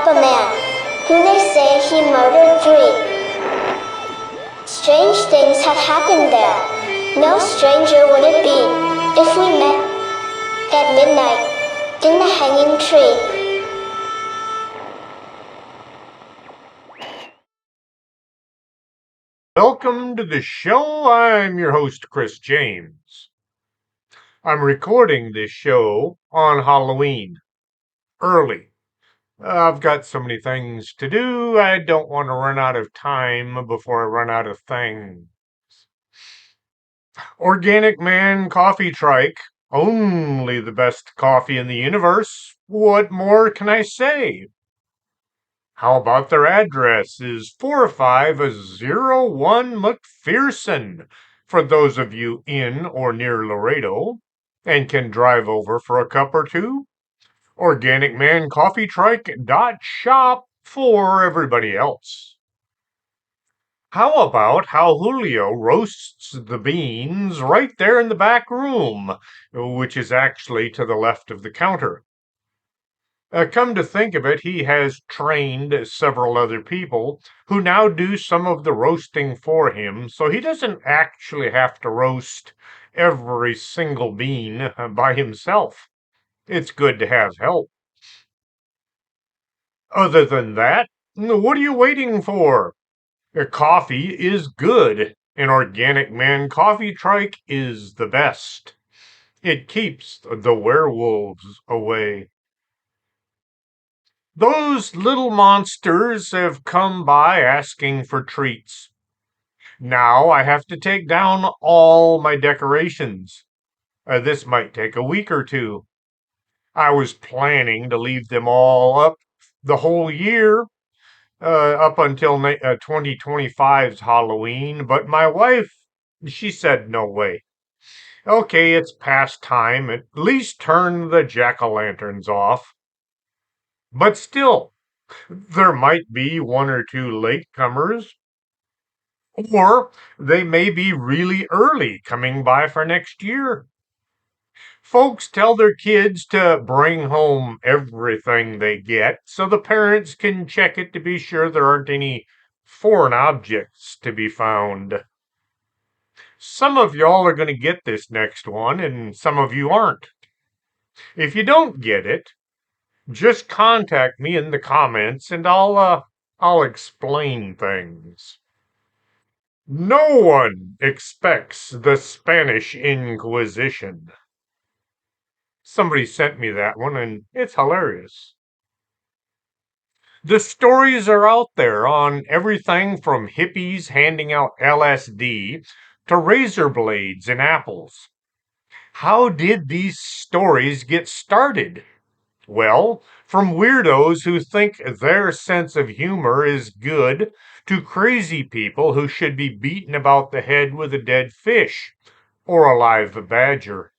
a man, who they say he murdered 3. Strange things have happened there. No stranger would it be if we met at midnight in the hanging tree. Welcome to the show. I'm your host, Chris James. I'm recording this show on Halloween, early. I've got so many things to do, I don't want to run out of time before I run out of things. Organic Man Coffee Trike, only the best coffee in the universe. What more can I say? How about their address is 4501 McPherson, for those of you in or near Laredo and can drive over for a cup or two. OrganicManCoffeeTrike.shop for everybody else. How about how Julio roasts the beans right there in the back room, which is actually to the left of the counter? Come to think of it, he has trained several other people who now do some of the roasting for him, so he doesn't actually have to roast every single bean by himself. It's good to have help. Other than that, what are you waiting for? Coffee is good. An Organic Man Coffee Trike is the best. It keeps the werewolves away. Those little monsters have come by asking for treats. Now I have to take down all my decorations. This might take a week or two. I was planning to leave them all up the whole year, up until 2025's Halloween, but my wife, she said no way. Okay, it's past time. At least turn the Jack-O-Lanterns off. But still, there might be one or two latecomers, or they may be really early coming by for next year. Folks tell their kids to bring home everything they get so the parents can check it to be sure there aren't any foreign objects to be found. Some of y'all are going to get this next one, and some of you aren't. If you don't get it, just contact me in the comments and I'll explain things. No one expects the Spanish Inquisition. Somebody sent me that one and it's hilarious. The stories are out there on everything from hippies handing out LSD to razor blades and apples. How did these stories get started? Well, from weirdos who think their sense of humor is good to crazy people who should be beaten about the head with a dead fish or a live badger.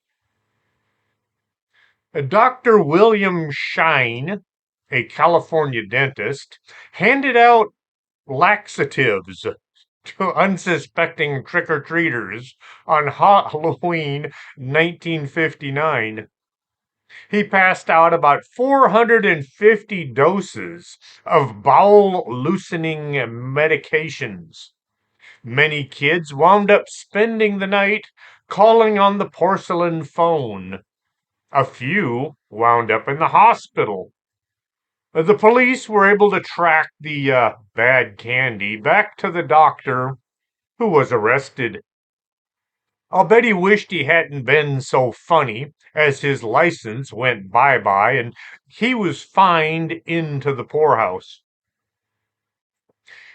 Dr. William Shine, a California dentist, handed out laxatives to unsuspecting trick-or-treaters on Halloween 1959. He passed out about 450 doses of bowel loosening medications. Many kids wound up spending the night calling on the porcelain phone. A few wound up in the hospital. The police were able to track the bad candy back to the doctor, who was arrested. I'll bet he wished he hadn't been so funny, as his license went bye-bye and he was fined into the poorhouse.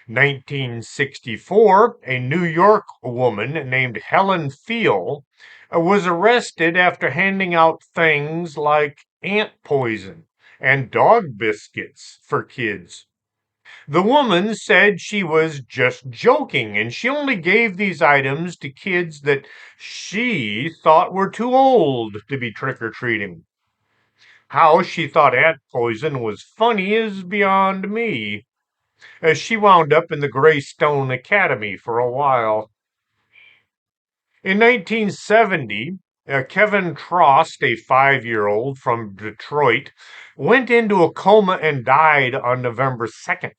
1964, a New York woman named Helen Feel was arrested after handing out things like ant poison and dog biscuits for kids. The woman said she was just joking and she only gave these items to kids that she thought were too old to be trick-or-treating. How she thought ant poison was funny is beyond me, as she wound up in the Greystone Academy for a while. In 1970, Kevin Trost, a 5-year-old from Detroit, went into a coma and died on November 2nd.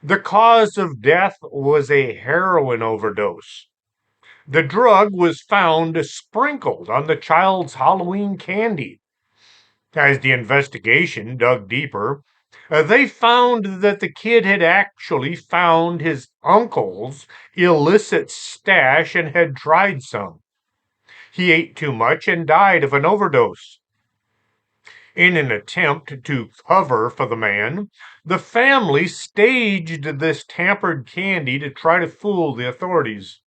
The cause of death was a heroin overdose. The drug was found sprinkled on the child's Halloween candy. As the investigation dug deeper, they found that the kid had actually found his uncle's illicit stash and had tried some. He ate too much and died of an overdose. In an attempt to cover for the man, the family staged this tampered candy to try to fool the authorities.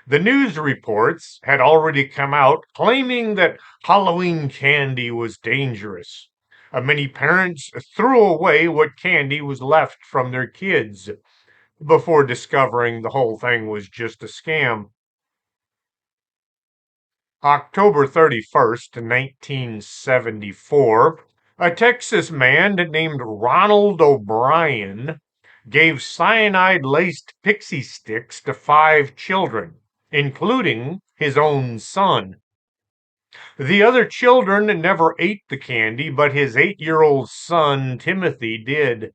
The news reports had already come out claiming that Halloween candy was dangerous. Many parents threw away what candy was left from their kids before discovering the whole thing was just a scam. October 31st, 1974, a Texas man named Ronald O'Brien gave cyanide-laced pixie sticks to 5 children, including his own son. The other children never ate the candy, but his 8-year-old son, Timothy, did,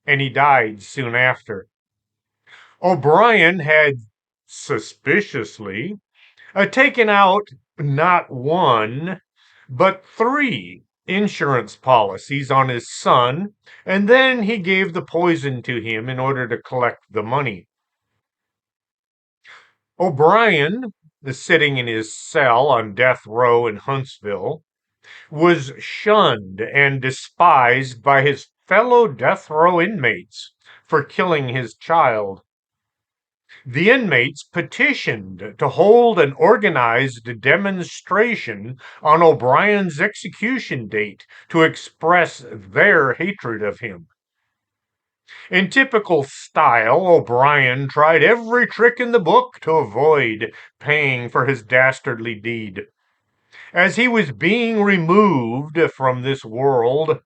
and he died soon after. O'Brien had suspiciously taken out not one, but 3 insurance policies on his son, and then he gave the poison to him in order to collect the money. O'Brien, sitting in his cell on death row in Huntsville, was shunned and despised by his fellow death row inmates for killing his child. The inmates petitioned to hold an organized demonstration on O'Brien's execution date to express their hatred of him. In typical style, O'Brien tried every trick in the book to avoid paying for his dastardly deed. As he was being removed from this world,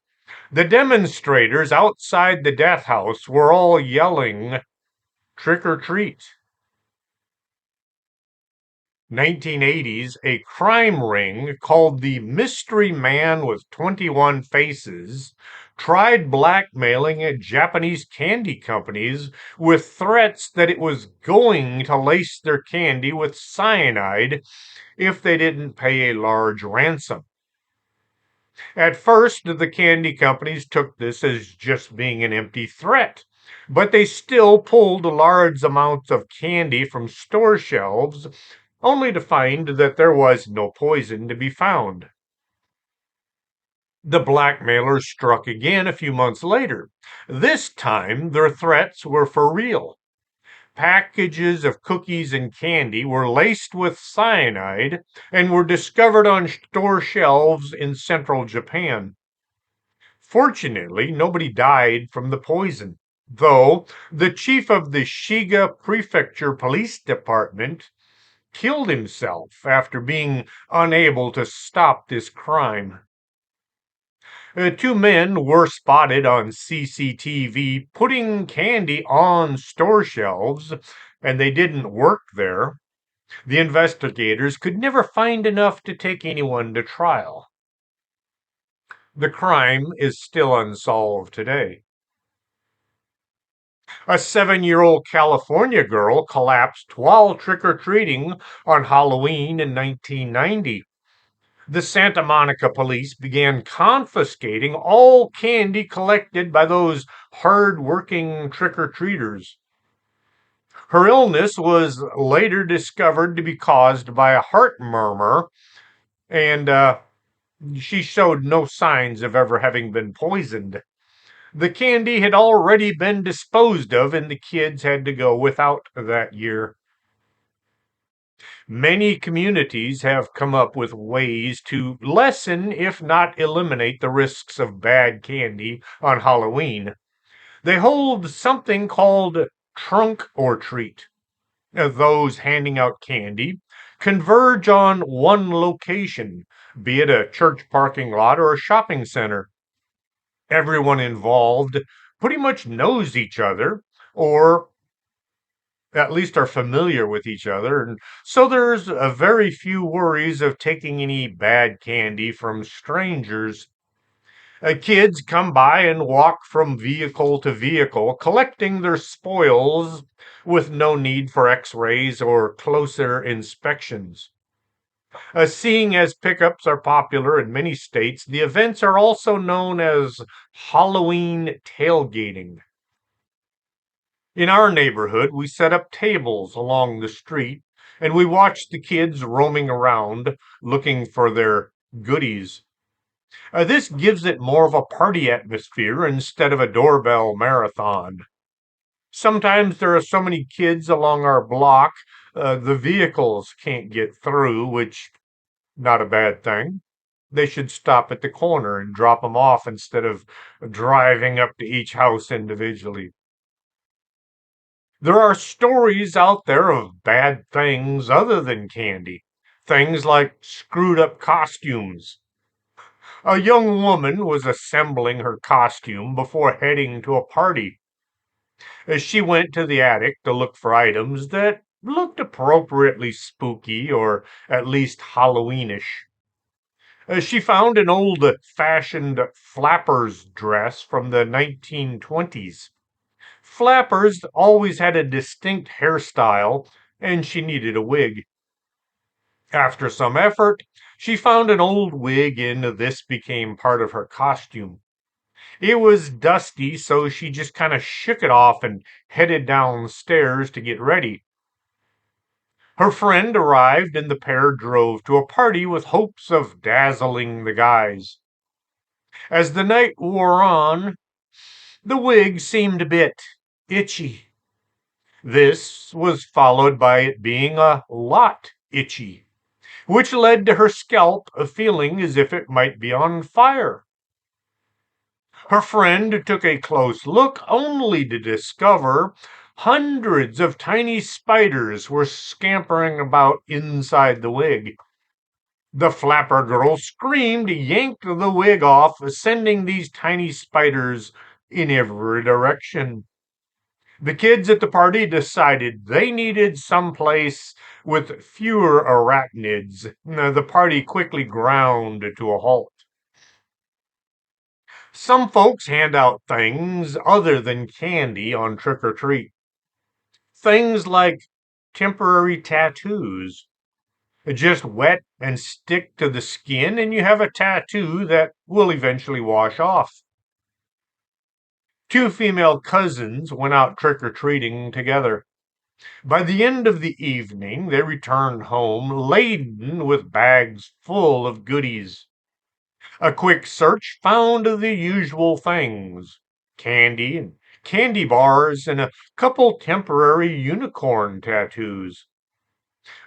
the demonstrators outside the death house were all yelling, "Trick or treat." 1980s, a crime ring called the Mystery Man with 21 Faces tried blackmailing Japanese candy companies with threats that it was going to lace their candy with cyanide if they didn't pay a large ransom. At first, the candy companies took this as just being an empty threat, but they still pulled large amounts of candy from store shelves, only to find that there was no poison to be found. The blackmailers struck again a few months later. This time, their threats were for real. Packages of cookies and candy were laced with cyanide and were discovered on store shelves in central Japan. Fortunately, nobody died from the poison, though the chief of the Shiga Prefecture Police Department killed himself after being unable to stop this crime. 2 men were spotted on CCTV putting candy on store shelves, and they didn't work there. The investigators could never find enough to take anyone to trial. The crime is still unsolved today. A 7-year-old California girl collapsed while trick-or-treating on Halloween in 1990. The Santa Monica police began confiscating all candy collected by those hard-working trick-or-treaters. Her illness was later discovered to be caused by a heart murmur, and she showed no signs of ever having been poisoned. The candy had already been disposed of, and the kids had to go without that year. Many communities have come up with ways to lessen, if not eliminate, the risks of bad candy on Halloween. They hold something called trunk or treat. Those handing out candy converge on one location, be it a church parking lot or a shopping center. Everyone involved pretty much knows each other, or at least are familiar with each other, and so there's a very few worries of taking any bad candy from strangers. Kids come by and walk from vehicle to vehicle, collecting their spoils with no need for x rays or closer inspections. Seeing as pickups are popular in many states, the events are also known as Halloween tailgating. In our neighborhood, we set up tables along the street and we watch the kids roaming around looking for their goodies. This gives it more of a party atmosphere instead of a doorbell marathon. Sometimes there are so many kids along our block, the vehicles can't get through, which not a bad thing. They should stop at the corner and drop them off instead of driving up to each house individually. There are stories out there of bad things other than candy. Things like screwed up costumes. A young woman was assembling her costume before heading to a party. As she went to the attic to look for items that looked appropriately spooky or at least Halloweenish. She found an old fashioned flapper's dress from the 1920s. Flappers always had a distinct hairstyle, and she needed a wig. After some effort, she found an old wig, and this became part of her costume. It was dusty, so she just kind of shook it off and headed downstairs to get ready. Her friend arrived, and the pair drove to a party with hopes of dazzling the guys. As the night wore on, the wig seemed a bit itchy. This was followed by it being a lot itchy, which led to her scalp feeling as if it might be on fire. Her friend took a close look only to discover hundreds of tiny spiders were scampering about inside the wig. The flapper girl screamed, yanked the wig off, sending these tiny spiders in every direction. The kids at the party decided they needed some place with fewer arachnids. The party quickly ground to a halt. Some folks hand out things other than candy on trick or treat. Things like temporary tattoos. Just wet and stick to the skin, and you have a tattoo that will eventually wash off. Two female cousins went out trick or treating together. By the end of the evening, they returned home laden with bags full of goodies. A quick search found the usual things: candy and candy bars and a couple temporary unicorn tattoos.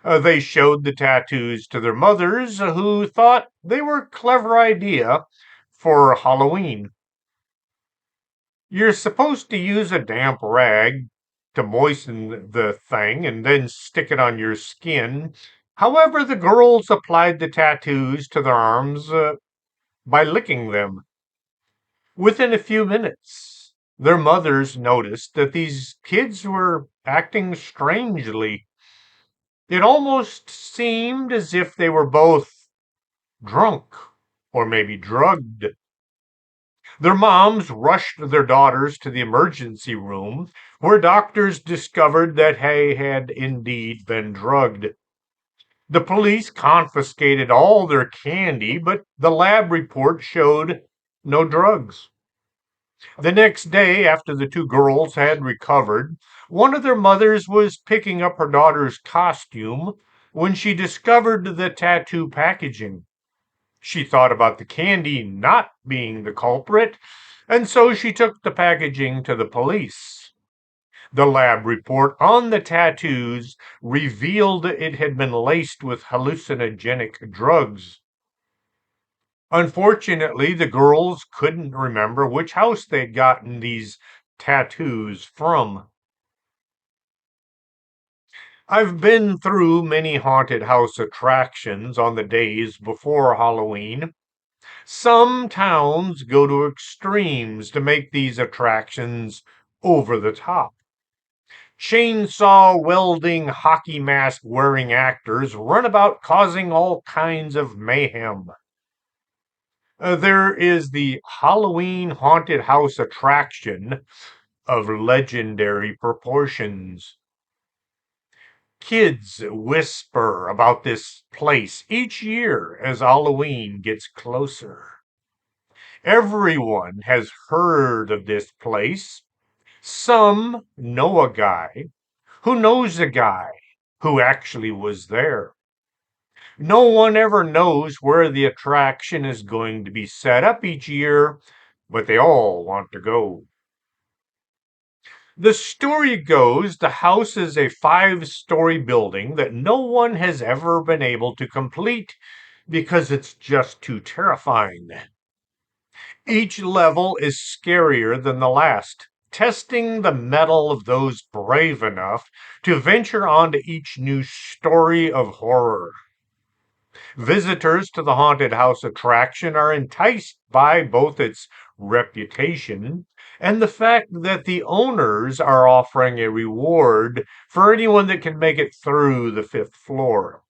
They showed the tattoos to their mothers, who thought they were a clever idea for Halloween. You're supposed to use a damp rag to moisten the thing and then stick it on your skin. However, the girls applied the tattoos to their arms by licking them. Within a few minutes, their mothers noticed that these kids were acting strangely. It almost seemed as if they were both drunk or maybe drugged. Their moms rushed their daughters to the emergency room, where doctors discovered that they had indeed been drugged. The police confiscated all their candy, but the lab report showed no drugs. The next day, after the two girls had recovered, one of their mothers was picking up her daughter's costume when she discovered the tattoo packaging. She thought about the candy not being the culprit, and so she took the packaging to the police. The lab report on the tattoos revealed it had been laced with hallucinogenic drugs. Unfortunately, the girls couldn't remember which house they'd gotten these tattoos from. I've been through many haunted house attractions on the days before Halloween. Some towns go to extremes to make these attractions over the top. Chainsaw welding, hockey mask wearing actors run about causing all kinds of mayhem. There is the Halloween haunted house attraction of legendary proportions. Kids whisper about this place each year as Halloween gets closer. Everyone has heard of this place. Some know a guy who knows a guy who actually was there. No one ever knows where the attraction is going to be set up each year, but they all want to go. The story goes the house is a 5-story building that no one has ever been able to complete because it's just too terrifying. Each level is scarier than the last, testing the mettle of those brave enough to venture onto each new story of horror. Visitors to the haunted house attraction are enticed by both its reputation and the fact that the owners are offering a reward for anyone that can make it through the 5th floor.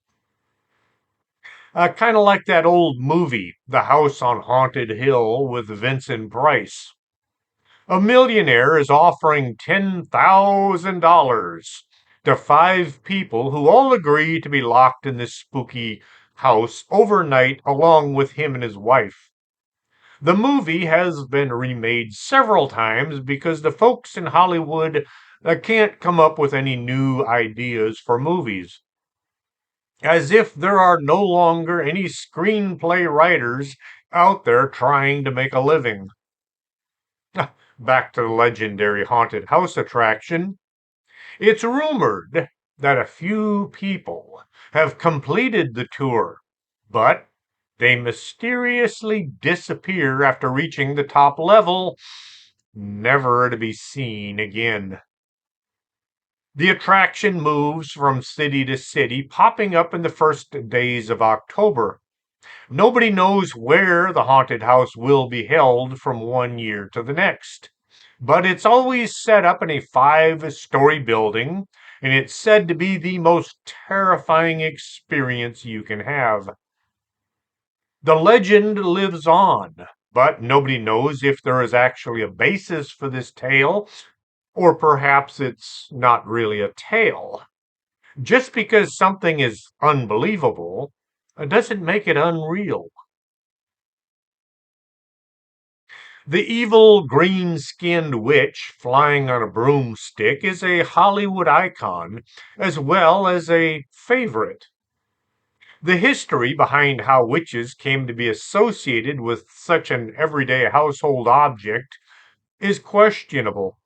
Kind of like that old movie, The House on Haunted Hill with Vincent Price. A millionaire is offering $10,000 to 5 people who all agree to be locked in this spooky house overnight along with him and his wife. The movie has been remade several times because the folks in Hollywood can't come up with any new ideas for movies. As if there are no longer any screenplay writers out there trying to make a living. Back to the legendary haunted house attraction. It's rumored that a few people have completed the tour, but they mysteriously disappear after reaching the top level, never to be seen again. The attraction moves from city to city, popping up in the first days of October. Nobody knows where the haunted house will be held from one year to the next. But it's always set up in a 5-story building, and it's said to be the most terrifying experience you can have. The legend lives on, but nobody knows if there is actually a basis for this tale, or perhaps it's not really a tale. Just because something is unbelievable doesn't make it unreal. The evil green skinned witch flying on a broomstick is a Hollywood icon as well as a favorite. The history behind how witches came to be associated with such an everyday household object is questionable.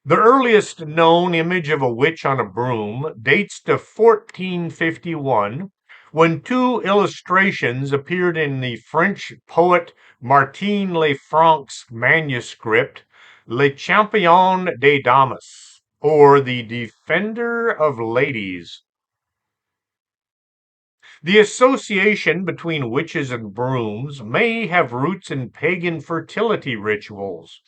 The earliest known image of a witch on a broom dates to 1451, when 2 illustrations appeared in the French poet Martin Lefranc's manuscript Le Champion des Dames, or The Defender of Ladies. The association between witches and brooms may have roots in pagan fertility rituals,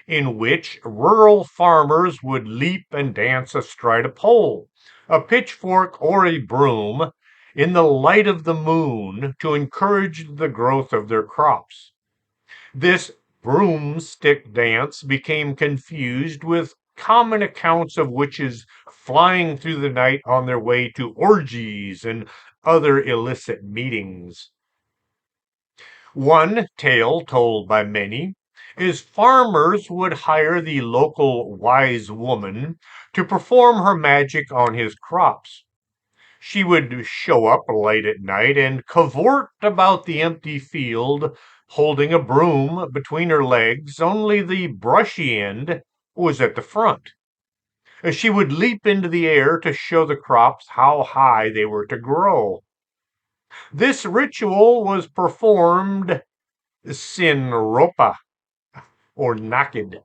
in which rural farmers would leap and dance astride a pole, a pitchfork, or a broom in the light of the moon to encourage the growth of their crops. This broomstick dance became confused with common accounts of witches flying through the night on their way to orgies and other illicit meetings. One tale told by many is farmers would hire the local wise woman to perform her magic on his crops. She would show up late at night and cavort about the empty field, holding a broom between her legs, only the brushy end was at the front. She would leap into the air to show the crops how high they were to grow. This ritual was performed sin ropa, or naked.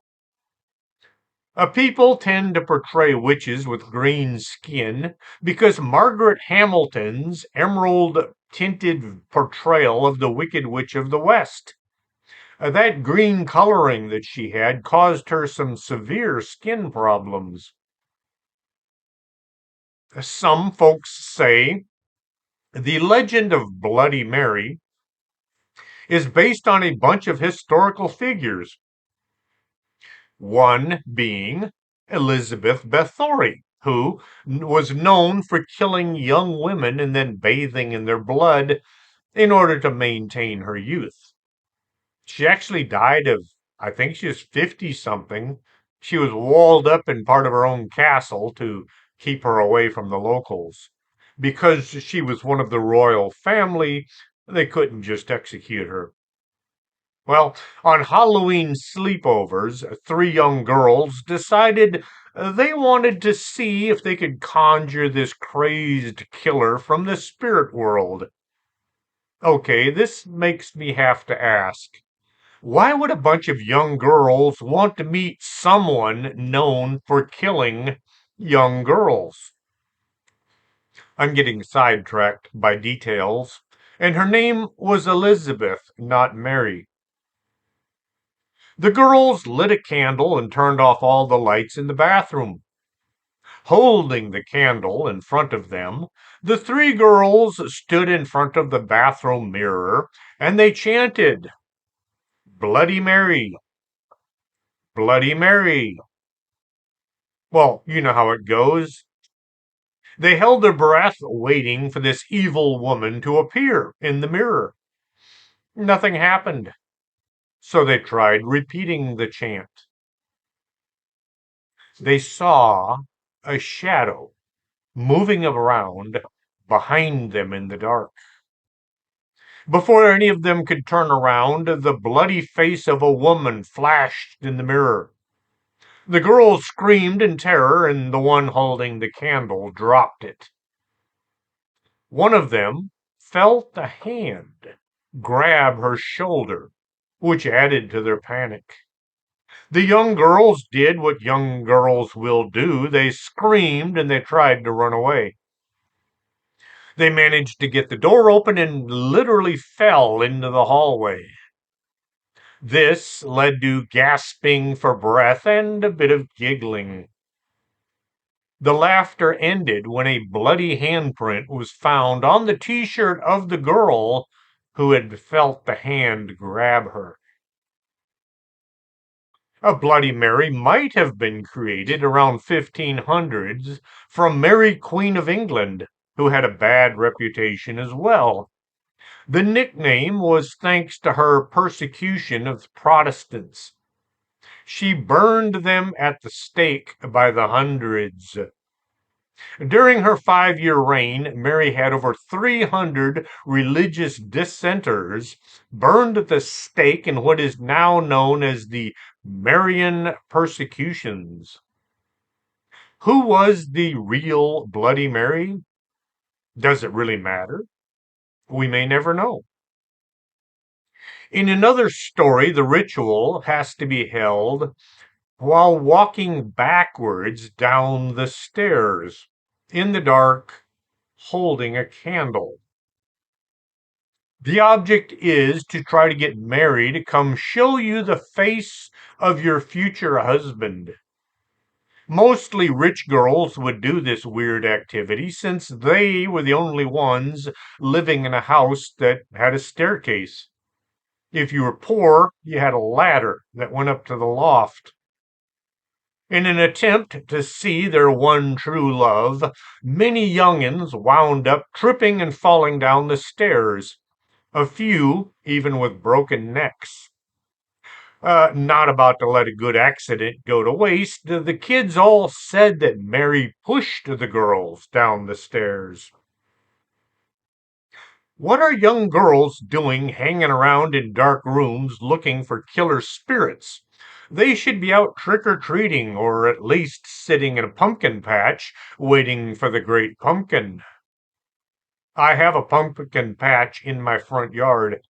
People tend to portray witches with green skin because Margaret Hamilton's emerald tinted portrayal of the Wicked Witch of the West. That green coloring that she had caused her some severe skin problems. Some folks say the legend of Bloody Mary is based on a bunch of historical figures, one being Elizabeth Bathory, who was known for killing young women and then bathing in their blood in order to maintain her youth. She actually died of, I think she was 50 something. She was walled up in part of her own castle to keep her away from the locals. Because she was one of the royal family, they couldn't just execute her. Well, on Halloween sleepovers, three young girls decided they wanted to see if they could conjure this crazed killer from the spirit world. Okay, this makes me have to ask, why would a bunch of young girls want to meet someone known for killing young girls? I'm getting sidetracked by details. And her name was Elizabeth, not Mary. The girls lit a candle and turned off all the lights in the bathroom. Holding the candle in front of them, the three girls stood in front of the bathroom mirror and they chanted, Bloody Mary, Bloody Mary. Well, you know how it goes. They held their breath, waiting for this evil woman to appear in the mirror. Nothing happened, so they tried repeating the chant. They saw a shadow moving around behind them in the dark. Before any of them could turn around, the bloody face of a woman flashed in the mirror. The girls screamed in terror, and the one holding the candle dropped it. One of them felt a hand grab her shoulder, which added to their panic. The young girls did what young girls will do. They screamed and they tried to run away. They managed to get the door open and literally fell into the hallway. This led to gasping for breath and a bit of giggling. The laughter ended when a bloody handprint was found on the t-shirt of the girl who had felt the hand grab her. A Bloody Mary might have been created around 1500s from Mary Queen of England, who had a bad reputation as well. The nickname was thanks to her persecution of Protestants. She burned them at the stake by the hundreds. During her 5-year reign, Mary had over 300 religious dissenters burned at the stake in what is now known as the Marian persecutions. Who was the real Bloody Mary? Does it really matter? We may never know. In another story, the ritual has to be held while walking backwards down the stairs in the dark, holding a candle. The object is to try to get Mary to come show you the face of your future husband. Mostly rich girls would do this weird activity since they were the only ones living in a house that had a staircase. If you were poor, you had a ladder that went up to the loft. In an attempt to see their one true love, many young'uns wound up tripping and falling down the stairs, a few even with broken necks. Not about to let a good accident go to waste, the kids all said that Mary pushed the girls down the stairs. What are young girls doing hanging around in dark rooms looking for killer spirits? They should be out trick-or-treating or at least sitting in a pumpkin patch waiting for the great pumpkin. I have a pumpkin patch in my front yard.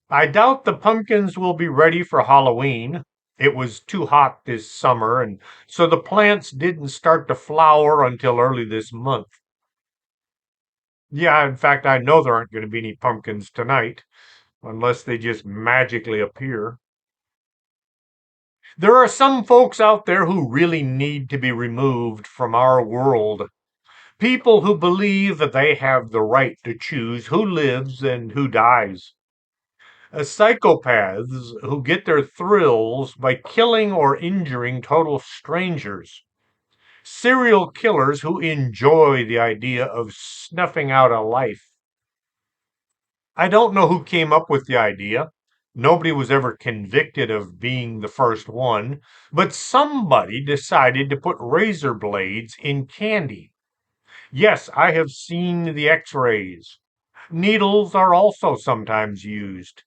I doubt the pumpkins will be ready for Halloween. It was too hot this summer, and so the plants didn't start to flower until early this month. Yeah, in fact, I know there aren't going to be any pumpkins tonight, unless they just magically appear. There are some folks out there who really need to be removed from our world. People who believe that they have the right to choose who lives and who dies. Psychopaths who get their thrills by killing or injuring total strangers. Serial killers who enjoy the idea of snuffing out a life. I don't know who came up with the idea. Nobody was ever convicted of being the first one, but somebody decided to put razor blades in candy. Yes, I have seen the x rays. Needles are also sometimes used.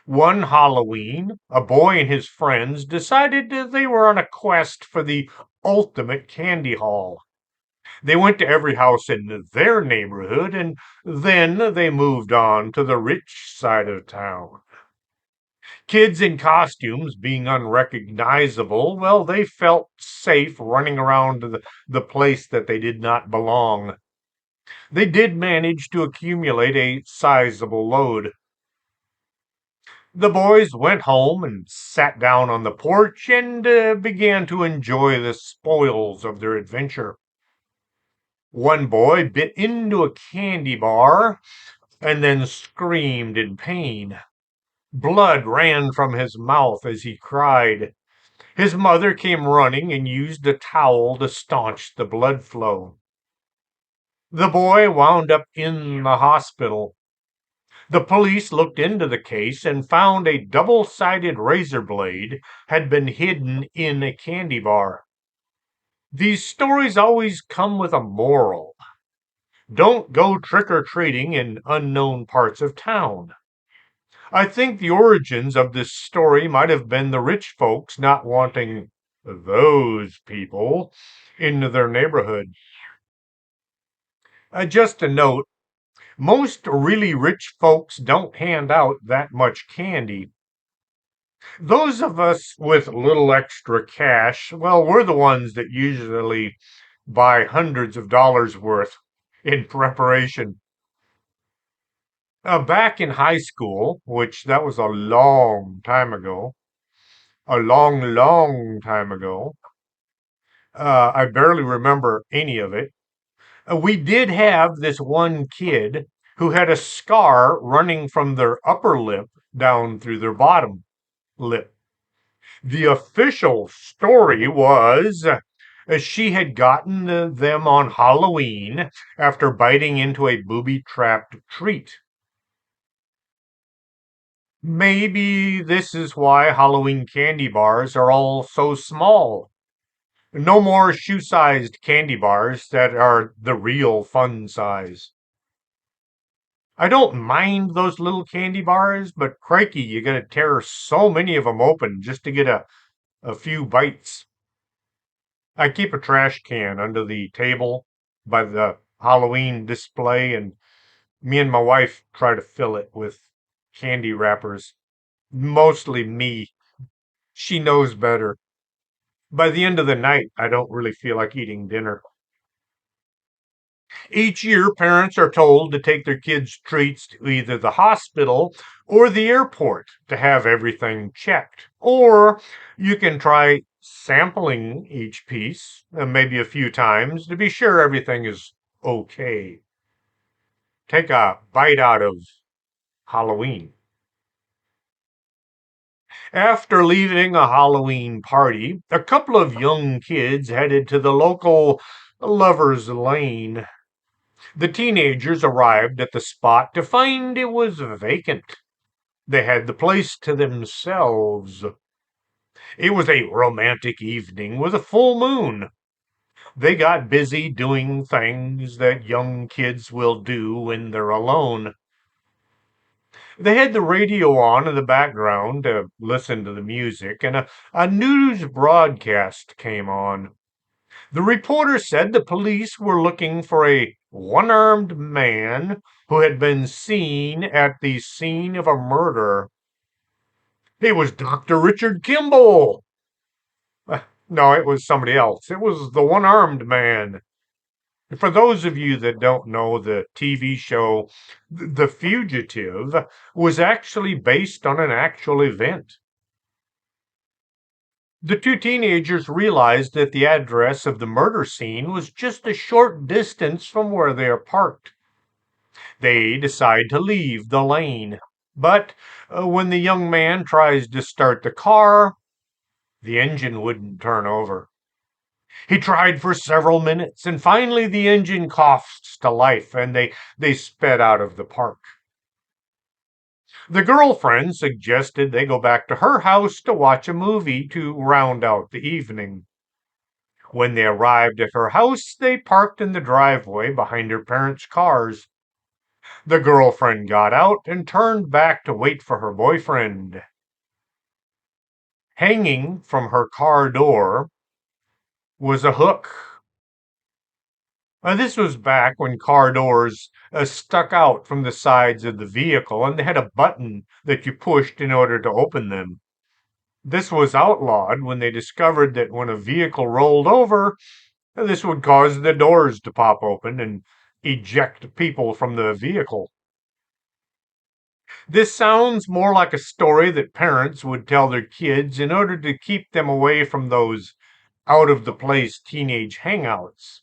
One Halloween, a boy and his friends decided that they were on a quest for the ultimate candy haul. They went to every house in their neighborhood and then they moved on to the rich side of town. Kids in costumes being unrecognizable, well, they felt safe running around the place that they did not belong. They did manage to accumulate a sizable load. The boys went home and sat down on the porch and began to enjoy the spoils of their adventure. One boy bit into a candy bar and then screamed in pain. Blood ran from his mouth as he cried. His mother came running and used a towel to staunch the blood flow. The boy wound up in the hospital. The police looked into the case and found a double-sided razor blade had been hidden in a candy bar. These stories always come with a moral. Don't go trick-or-treating in unknown parts of town. I think the origins of this story might have been the rich folks not wanting those people into their neighborhood. Just a note, most really rich folks don't hand out that much candy. Those of us with little extra cash, well, we're the ones that usually buy hundreds of dollars worth in preparation. Back in high school, which that was a long time ago, a long, long time ago, I barely remember any of it. We did have this one kid who had a scar running from their upper lip down through their bottom lip. The official story was she had gotten them on Halloween after biting into a booby-trapped treat. Maybe this is why Halloween candy bars are all so small. No more shoe-sized candy bars that are the real fun size. I don't mind those little candy bars, but crikey, you gotta tear so many of them open just to get a few bites. I keep a trash can under the table by the Halloween display, and me and my wife try to fill it with candy wrappers. Mostly me. She knows better. By the end of the night, I don't really feel like eating dinner. Each year, parents are told to take their kids' treats to either the hospital or the airport to have everything checked. Or you can try sampling each piece, maybe a few times, to be sure everything is okay. Take a bite out of Halloween. After leaving a Halloween party, a couple of young kids headed to the local Lover's Lane. The teenagers arrived at the spot to find it was vacant. They had the place to themselves. It was a romantic evening with a full moon. They got busy doing things that young kids will do when they're alone. They had the radio on in the background to listen to the music, and a news broadcast came on. The reporter said the police were looking for a one-armed man who had been seen at the scene of a murder. It was Dr. Richard Kimball. No, it was somebody else. It was the one-armed man. For those of you that don't know the TV show, The Fugitive was actually based on an actual event. The two teenagers realized that the address of the murder scene was just a short distance from where they are parked. They decide to leave the lane. But when the young man tries to start the car, the engine wouldn't turn over. He tried for several minutes, and finally the engine coughs to life, and they sped out of the park. The girlfriend suggested they go back to her house to watch a movie to round out the evening. When they arrived at her house, they parked in the driveway behind her parents' cars. The girlfriend got out and turned back to wait for her boyfriend. Hanging from her car door was a hook. This was back when car doors stuck out from the sides of the vehicle and they had a button that you pushed in order to open them. This was outlawed when they discovered that when a vehicle rolled over, this would cause the doors to pop open and eject people from the vehicle. This sounds more like a story that parents would tell their kids in order to keep them away from those out of the place teenage hangouts.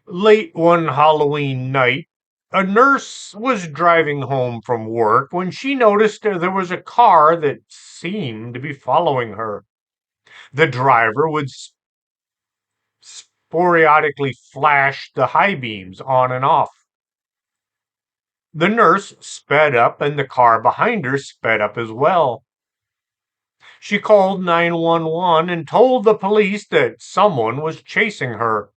Late one Halloween night, a nurse was driving home from work when she noticed there was a car that seemed to be following her. The driver would sporadically flash the high beams on and off. The nurse sped up, and the car behind her sped up as well. She called 911 and told the police that someone was chasing her.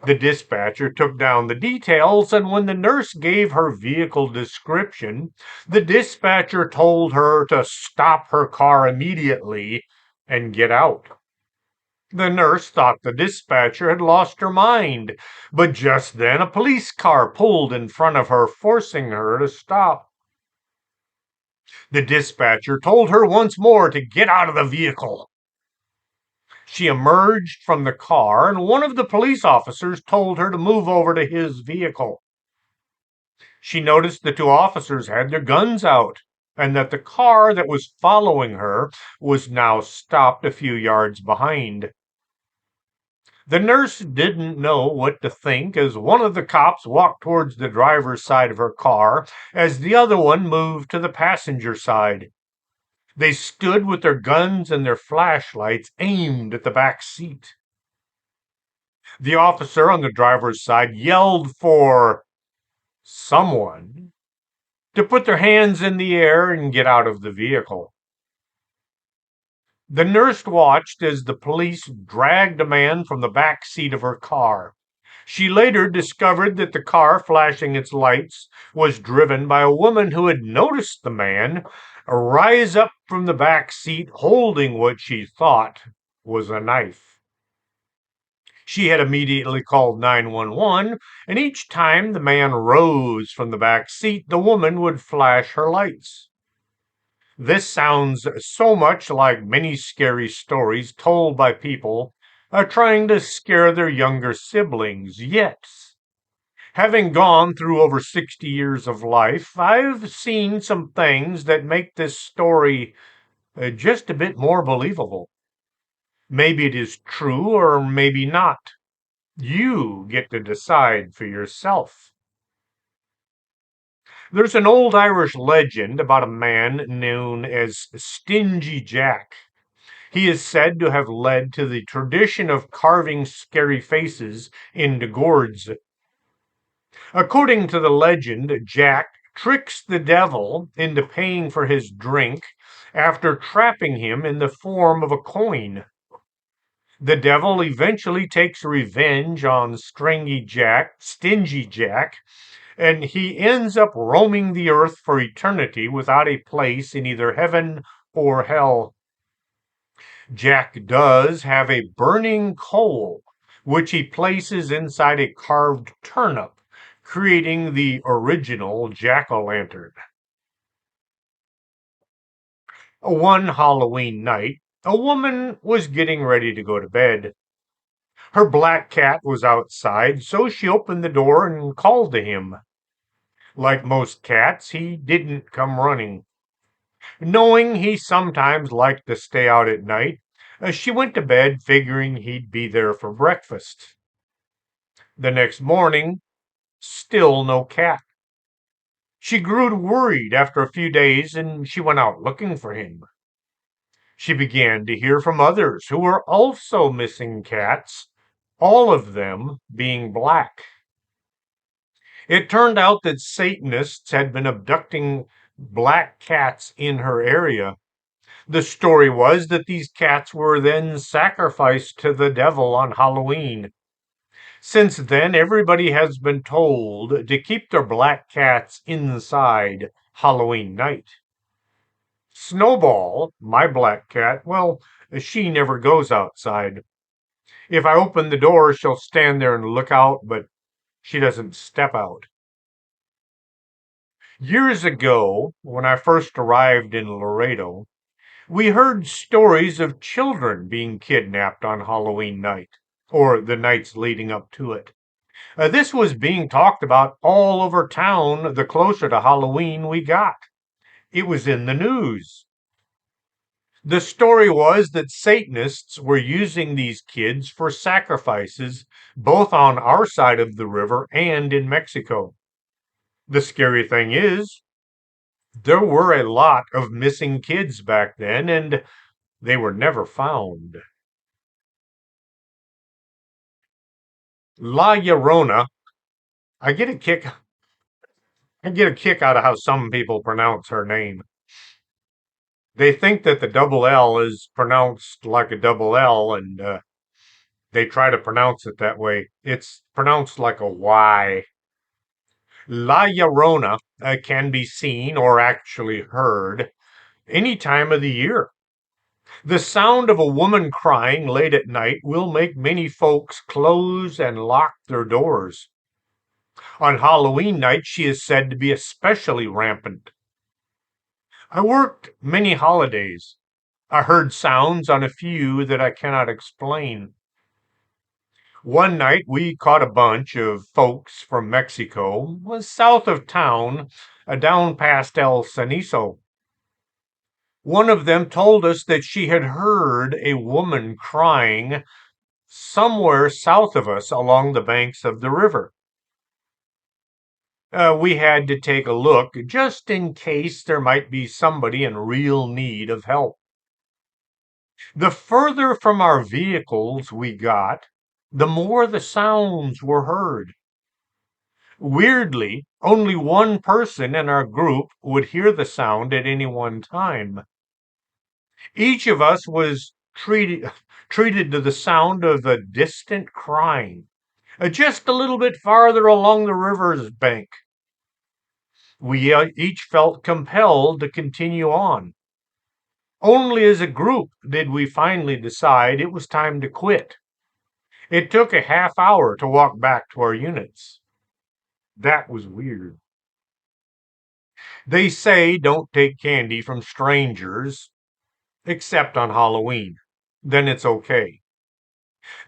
The dispatcher took down the details, and when the nurse gave her vehicle description, the dispatcher told her to stop her car immediately and get out. The nurse thought the dispatcher had lost her mind, but just then a police car pulled in front of her, forcing her to stop. The dispatcher told her once more to get out of the vehicle. She emerged from the car, and one of the police officers told her to move over to his vehicle. She noticed the two officers had their guns out, and that the car that was following her was now stopped a few yards behind. The nurse didn't know what to think as one of the cops walked towards the driver's side of her car as the other one moved to the passenger side. They stood with their guns and their flashlights aimed at the back seat. The officer on the driver's side yelled for someone to put their hands in the air and get out of the vehicle. The nurse watched as the police dragged a man from the back seat of her car. She later discovered that the car flashing its lights was driven by a woman who had noticed the man rise up from the back seat holding what she thought was a knife. She had immediately called 911, and each time the man rose from the back seat, the woman would flash her lights. This sounds so much like many scary stories told by people trying to scare their younger siblings. Yet, having gone through over 60 years of life, I've seen some things that make this story just a bit more believable. Maybe it is true or maybe not. You get to decide for yourself. There's an old Irish legend about a man known as Stingy Jack. He is said to have led to the tradition of carving scary faces into gourds. According to the legend, Jack tricks the devil into paying for his drink after trapping him in the form of a coin. The devil eventually takes revenge on Stingy Jack, and he ends up roaming the earth for eternity without a place in either heaven or hell. Jack does have a burning coal, which he places inside a carved turnip, creating the original Jack-O-Lantern. One Halloween night, a woman was getting ready to go to bed. Her black cat was outside, so she opened the door and called to him. Like most cats, he didn't come running. Knowing he sometimes liked to stay out at night, she went to bed figuring he'd be there for breakfast. The next morning, still no cat. She grew worried after a few days and she went out looking for him. She began to hear from others who were also missing cats, all of them being black. It turned out that Satanists had been abducting black cats in her area. The story was that these cats were then sacrificed to the devil on Halloween. Since then, everybody has been told to keep their black cats inside Halloween night. Snowball, my black cat, well, she never goes outside. If I open the door, she'll stand there and look out, but she doesn't step out. Years ago, when I first arrived in Laredo, we heard stories of children being kidnapped on Halloween night, or the nights leading up to it. This was being talked about all over town the closer to Halloween we got. It was in the news. The story was that Satanists were using these kids for sacrifices, both on our side of the river and in Mexico. The scary thing is, there were a lot of missing kids back then, and they were never found. La Llorona, I get a kick I get a kick out of how some people pronounce her name. They think that the double L is pronounced like a double L, and they try to pronounce it that way. It's pronounced like a Y. La Llorona can be seen or actually heard any time of the year. The sound of a woman crying late at night will make many folks close and lock their doors. On Halloween night, she is said to be especially rampant. I worked many holidays. I heard sounds on a few that I cannot explain. One night we caught a bunch of folks from Mexico, was south of town, down past El Cenizo. One of them told us that she had heard a woman crying somewhere south of us along the banks of the river. We had to take a look just in case there might be somebody in real need of help. The further from our vehicles we got, the more the sounds were heard. Weirdly, only one person in our group would hear the sound at any one time. Each of us was treated to the sound of a distant crying, just a little bit farther along the river's bank. We each felt compelled to continue on. Only as a group did we finally decide it was time to quit. It took a half hour to walk back to our units. That was weird. They say don't take candy from strangers, except on Halloween. Then it's okay.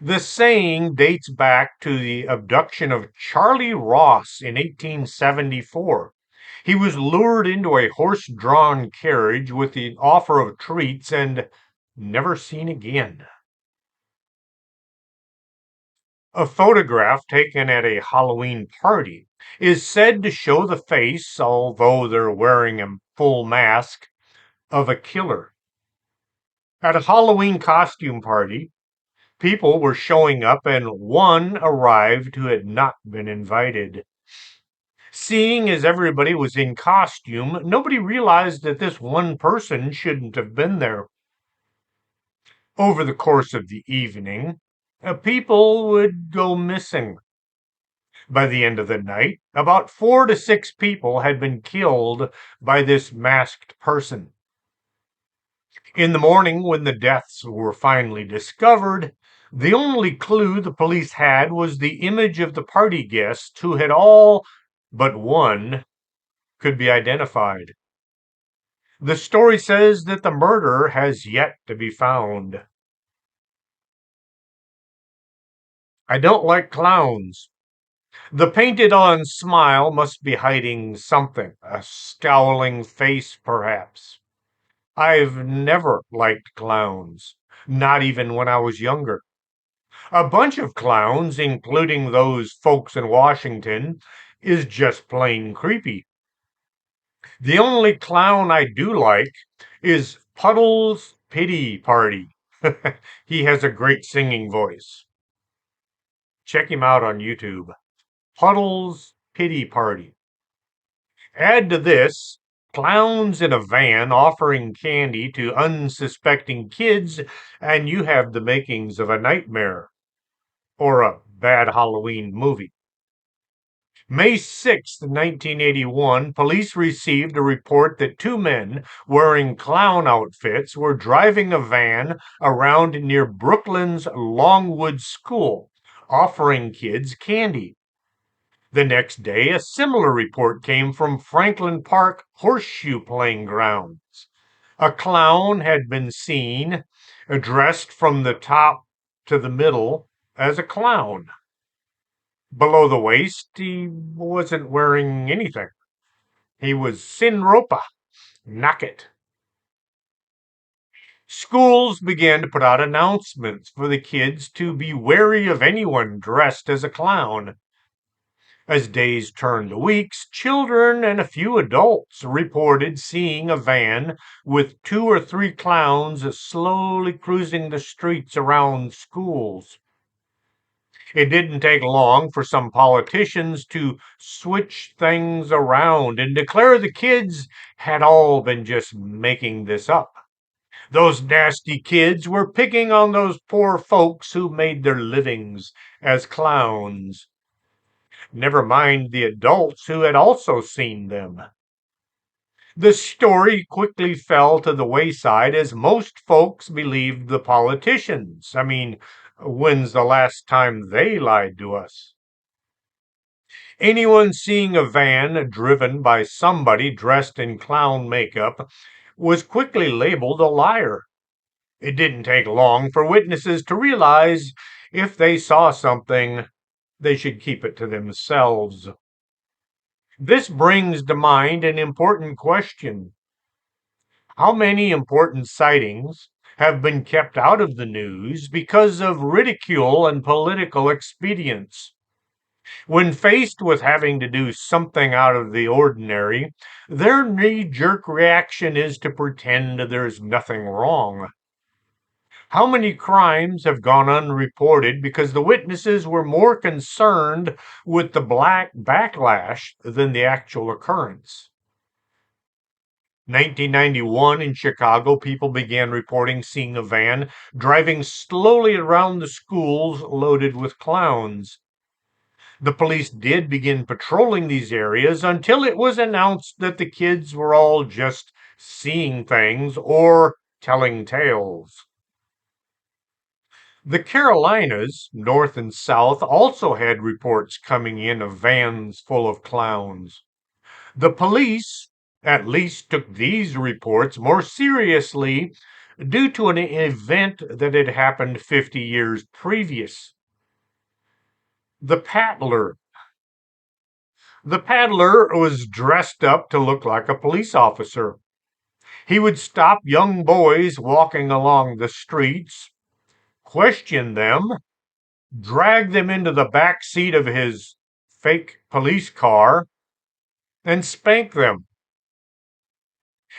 The saying dates back to the abduction of Charlie Ross in 1874. He was lured into a horse-drawn carriage with the offer of treats and never seen again. A photograph taken at a Halloween party is said to show the face, although they're wearing a full mask, of a killer. At a Halloween costume party, people were showing up and one arrived who had not been invited. Seeing as everybody was in costume, nobody realized that this one person shouldn't have been there. Over the course of the evening, people would go missing. By the end of the night, about 4 to 6 people had been killed by this masked person. In the morning, when the deaths were finally discovered, the only clue the police had was the image of the party guests who had all but one could be identified. The story says that the murderer has yet to be found. I don't like clowns. The painted on smile must be hiding something, a scowling face perhaps. I've never liked clowns, not even when I was younger. A bunch of clowns, including those folks in Washington, is just plain creepy. The only clown I do like is Puddle's Pity Party. He has a great singing voice. Check him out on YouTube. Puddle's Pity Party. Add to this clowns in a van offering candy to unsuspecting kids, and you have the makings of a nightmare or a bad Halloween movie. May 6th, 1981, police received a report that two men wearing clown outfits were driving a van around near Brooklyn's Longwood School, offering kids candy. The next day, a similar report came from Franklin Park Horseshoe Playing Grounds. A clown had been seen, dressed from the top to the middle as a clown. Below the waist, he wasn't wearing anything. He was sin ropa, naked. Schools began to put out announcements for the kids to be wary of anyone dressed as a clown. As days turned to weeks, children and a few adults reported seeing a van with two or three clowns slowly cruising the streets around schools. It didn't take long for some politicians to switch things around and declare the kids had all been just making this up. Those nasty kids were picking on those poor folks who made their livings as clowns. Never mind the adults who had also seen them. The story quickly fell to the wayside as most folks believed the politicians. I mean, when's the last time they lied to us? Anyone seeing a van driven by somebody dressed in clown makeup was quickly labeled a liar. It didn't take long for witnesses to realize if they saw something, they should keep it to themselves. This brings to mind an important question. How many important sightings have been kept out of the news because of ridicule and political expedience? When faced with having to do something out of the ordinary, their knee jerk reaction is to pretend there's nothing wrong. How many crimes have gone unreported because the witnesses were more concerned with the black backlash than the actual occurrence? 1991 in Chicago, people began reporting seeing a van driving slowly around the schools loaded with clowns. The police did begin patrolling these areas until it was announced that the kids were all just seeing things or telling tales. The Carolinas, north and south, also had reports coming in of vans full of clowns. The police at least took these reports more seriously due to an event that had happened 50 years previous. The paddler. The paddler was dressed up to look like a police officer. He would stop young boys walking along the streets, question them, drag them into the back seat of his fake police car, and spank them.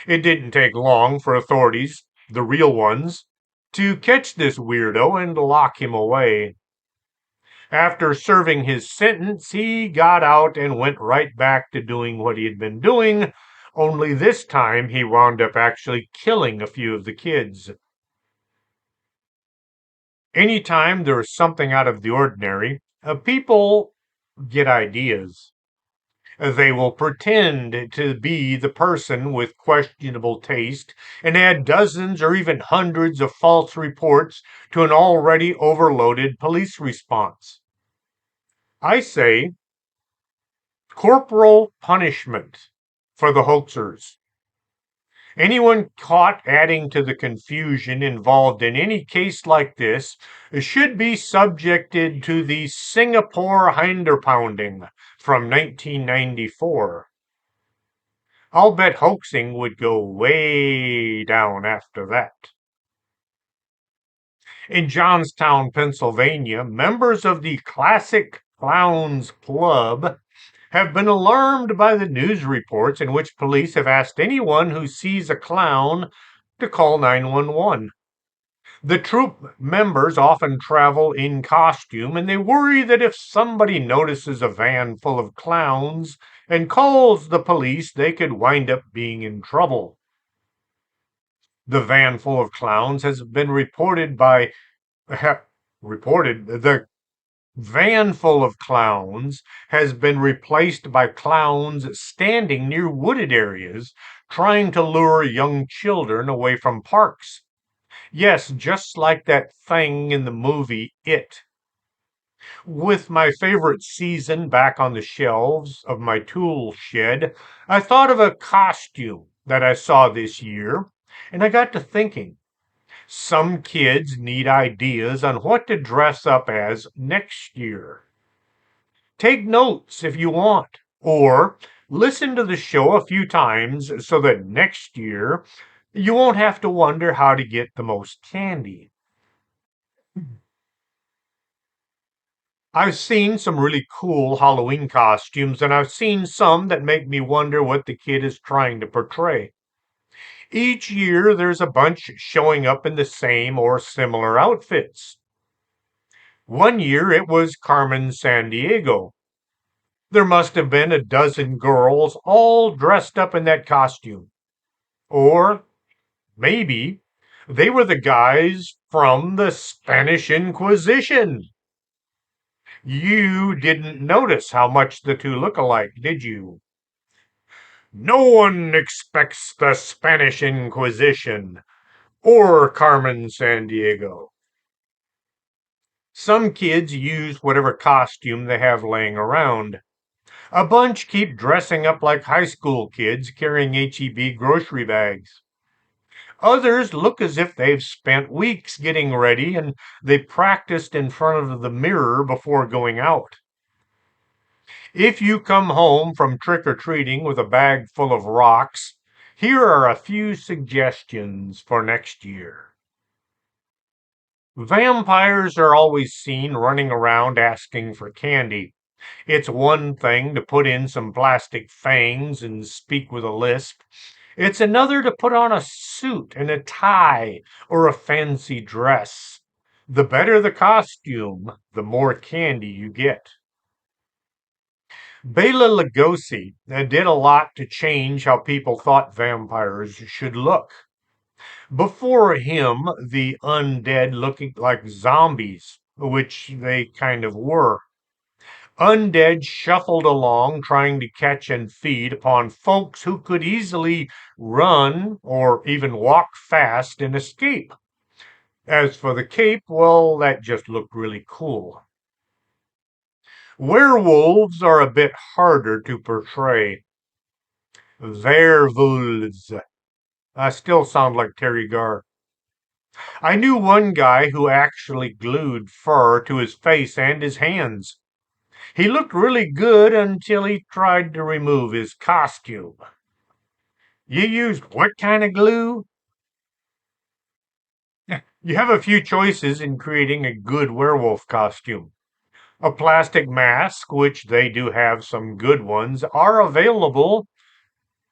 It didn't take long for authorities, the real ones, to catch this weirdo and lock him away. After serving his sentence, he got out and went right back to doing what he had been doing, only this time he wound up actually killing a few of the kids. Anytime there is something out of the ordinary, people get ideas. They will pretend to be the person with questionable taste and add dozens or even hundreds of false reports to an already overloaded police response. I say corporal punishment for the hoaxers. Anyone caught adding to the confusion involved in any case like this should be subjected to the Singapore hinder pounding from 1994. I'll bet hoaxing would go way down after that. In Johnstown, Pennsylvania, members of the Classic Clowns Club have been alarmed by the news reports in which police have asked anyone who sees a clown to call 911. The troop members often travel in costume, and they worry that if somebody notices a van full of clowns and calls the police, they could wind up being in trouble. The van full of clowns has been reported the van full of clowns has been replaced by clowns standing near wooded areas trying to lure young children away from parks. Yes, just like that thing in the movie It. With my favorite season back on the shelves of my tool shed, I thought of a costume that I saw this year, and I got to thinking. Some kids need ideas on what to dress up as next year. Take notes if you want, or listen to the show a few times so that next year you won't have to wonder how to get the most candy. I've seen some really cool Halloween costumes, and I've seen some that make me wonder what the kid is trying to portray. Each year, there's a bunch showing up in the same or similar outfits. One year, it was Carmen Sandiego. There must have been a dozen girls all dressed up in that costume. Or maybe they were the guys from the Spanish Inquisition. You didn't notice how much the two look alike, did you? No one expects the Spanish Inquisition or Carmen Sandiego. Some kids use whatever costume they have laying around. A bunch keep dressing up like high school kids carrying HEB grocery bags. Others look as if they've spent weeks getting ready and they practiced in front of the mirror before going out. If you come home from trick or treating with a bag full of rocks, here are a few suggestions for next year. Vampires are always seen running around asking for candy. It's one thing to put in some plastic fangs and speak with a lisp. It's another to put on a suit and a tie or a fancy dress. The better the costume, the more candy you get. Bela Lugosi did a lot to change how people thought vampires should look. Before him, the undead looked like zombies, which they kind of were. Undead shuffled along trying to catch and feed upon folks who could easily run or even walk fast and escape. As for the cape, well, that just looked really cool. Werewolves are a bit harder to portray. Werewolves. I still sound like Terry Garr. I knew one guy who actually glued fur to his face and his hands. He looked really good until he tried to remove his costume. You used what kind of glue? You have a few choices in creating a good werewolf costume. A plastic mask, which they do have some good ones, are available,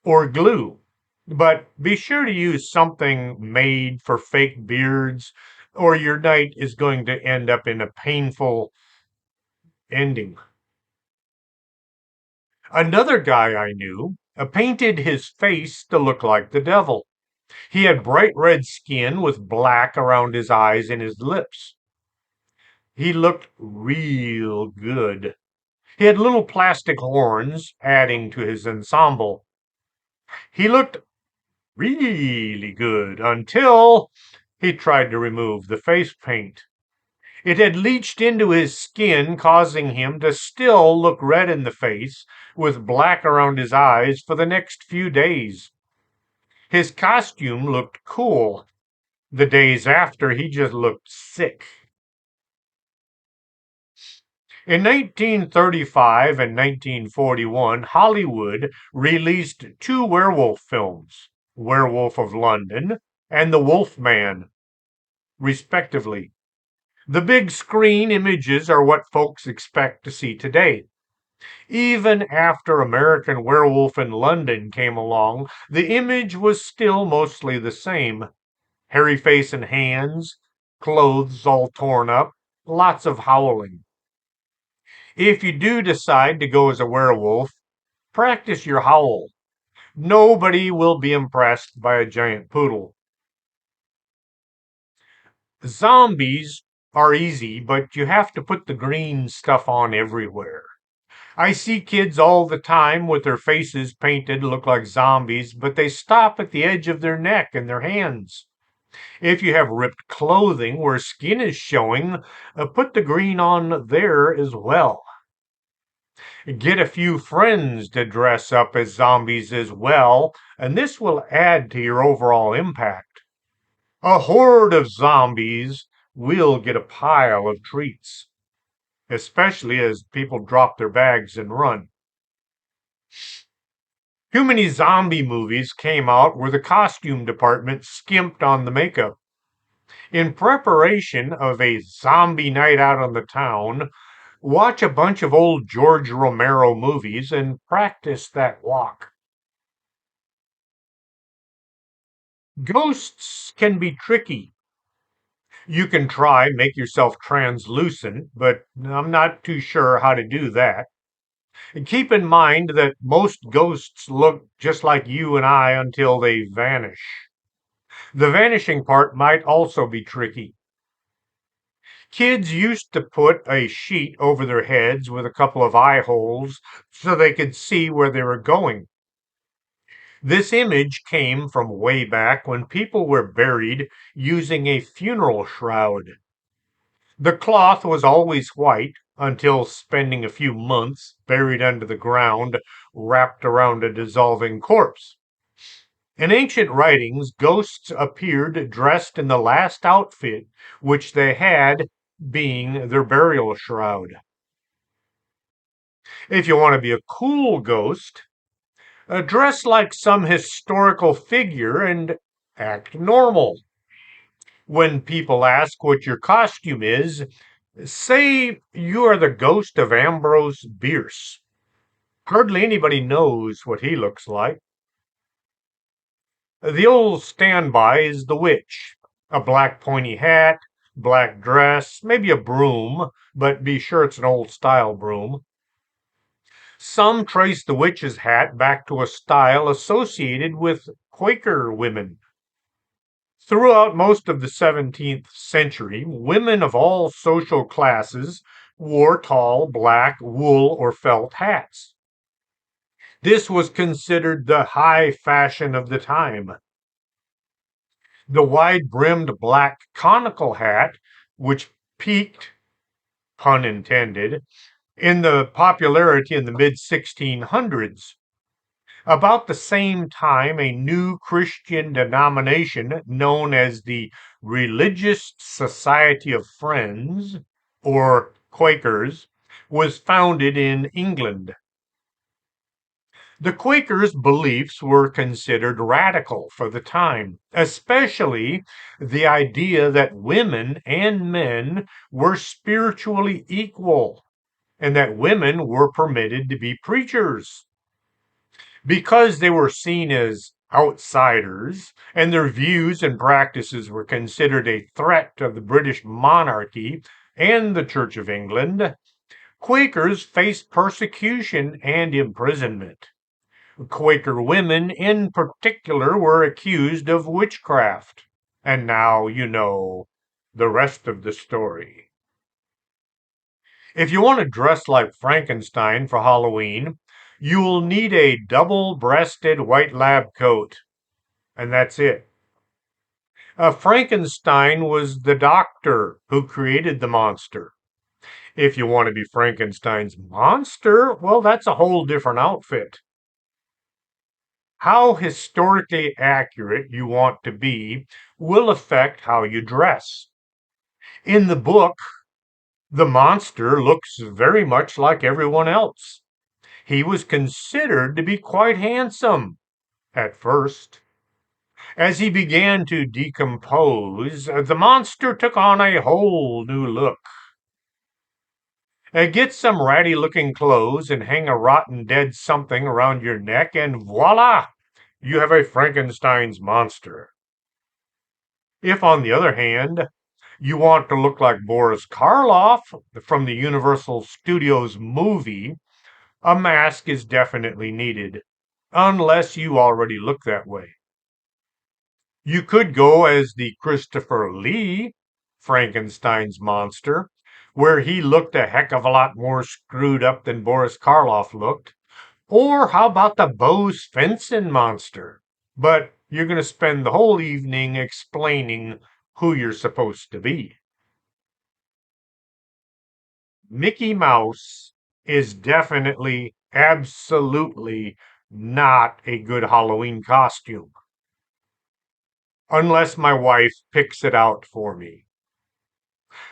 or glue. But be sure to use something made for fake beards, or your night is going to end up in a painful ending. Another guy I knew painted his face to look like the devil. He had bright red skin with black around his eyes and his lips. He looked real good. He had little plastic horns adding to his ensemble. He looked really good until he tried to remove the face paint. It had leached into his skin, causing him to still look red in the face with black around his eyes for the next few days. His costume looked cool. The days after, he just looked sick. In 1935 and 1941, Hollywood released two werewolf films, Werewolf of London and The Wolf Man, respectively. The big screen images are what folks expect to see today. Even after American Werewolf in London came along, the image was still mostly the same: hairy face and hands, clothes all torn up, lots of howling. If you do decide to go as a werewolf, practice your howl. Nobody will be impressed by a giant poodle. Zombies are easy, but you have to put the green stuff on everywhere. I see kids all the time with their faces painted look like zombies, but they stop at the edge of their neck and their hands. If you have ripped clothing where skin is showing, put the green on there as well. Get a few friends to dress up as zombies as well, and this will add to your overall impact. A horde of zombies will get a pile of treats, especially as people drop their bags and run. Too many zombie movies came out where the costume department skimped on the makeup. In preparation of a zombie night out on the town, watch a bunch of old George Romero movies and practice that walk. Ghosts can be tricky. You can try make yourself translucent, but I'm not too sure how to do that. And keep in mind that most ghosts look just like you and I until they vanish. The vanishing part might also be tricky. Kids used to put a sheet over their heads with a couple of eye holes so they could see where they were going. This image came from way back when people were buried using a funeral shroud. The cloth was always white until spending a few months buried under the ground, wrapped around a dissolving corpse. In ancient writings, ghosts appeared dressed in the last outfit which they had, being their burial shroud. If you want to be a cool ghost, dress like some historical figure and act normal. When people ask what your costume is, say you are the ghost of Ambrose Bierce. Hardly anybody knows what he looks like. The old standby is the witch. A black pointy hat, black dress, maybe a broom, but be sure it's an old style broom. Some trace the witch's hat back to a style associated with Quaker women. Throughout most of the 17th century, women of all social classes wore tall black wool or felt hats. This was considered the high fashion of the time. The wide-brimmed black conical hat, which peaked, pun intended, in the popularity in the mid 1600s. About the same time, a new Christian denomination known as the Religious Society of Friends, or Quakers, was founded in England. The Quakers' beliefs were considered radical for the time, especially the idea that women and men were spiritually equal and that women were permitted to be preachers. Because they were seen as outsiders and their views and practices were considered a threat to the British monarchy and the Church of England, Quakers faced persecution and imprisonment. Quaker women in particular were accused of witchcraft. And now you know the rest of the story. If you want to dress like Frankenstein for Halloween, you'll need a double-breasted white lab coat. And that's it. Frankenstein was the doctor who created the monster. If you want to be Frankenstein's monster, well, that's a whole different outfit. How historically accurate you want to be will affect how you dress. In the book, The monster looks very much like everyone else. He was considered to be quite handsome at first. As he began to decompose, the monster took on a whole new look. Get some ratty looking clothes and hang a rotten dead something around your neck, and voila! You have a Frankenstein's monster. If, on the other hand, you want to look like Boris Karloff from the Universal Studios movie, a mask is definitely needed, unless you already look that way. You could go as the Christopher Lee Frankenstein's monster, where he looked a heck of a lot more screwed up than Boris Karloff looked. Or how about the Bo Svensson monster? But you're going to spend the whole evening explaining who you're supposed to be. Mickey Mouse is definitely, absolutely not a good Halloween costume, unless my wife picks it out for me.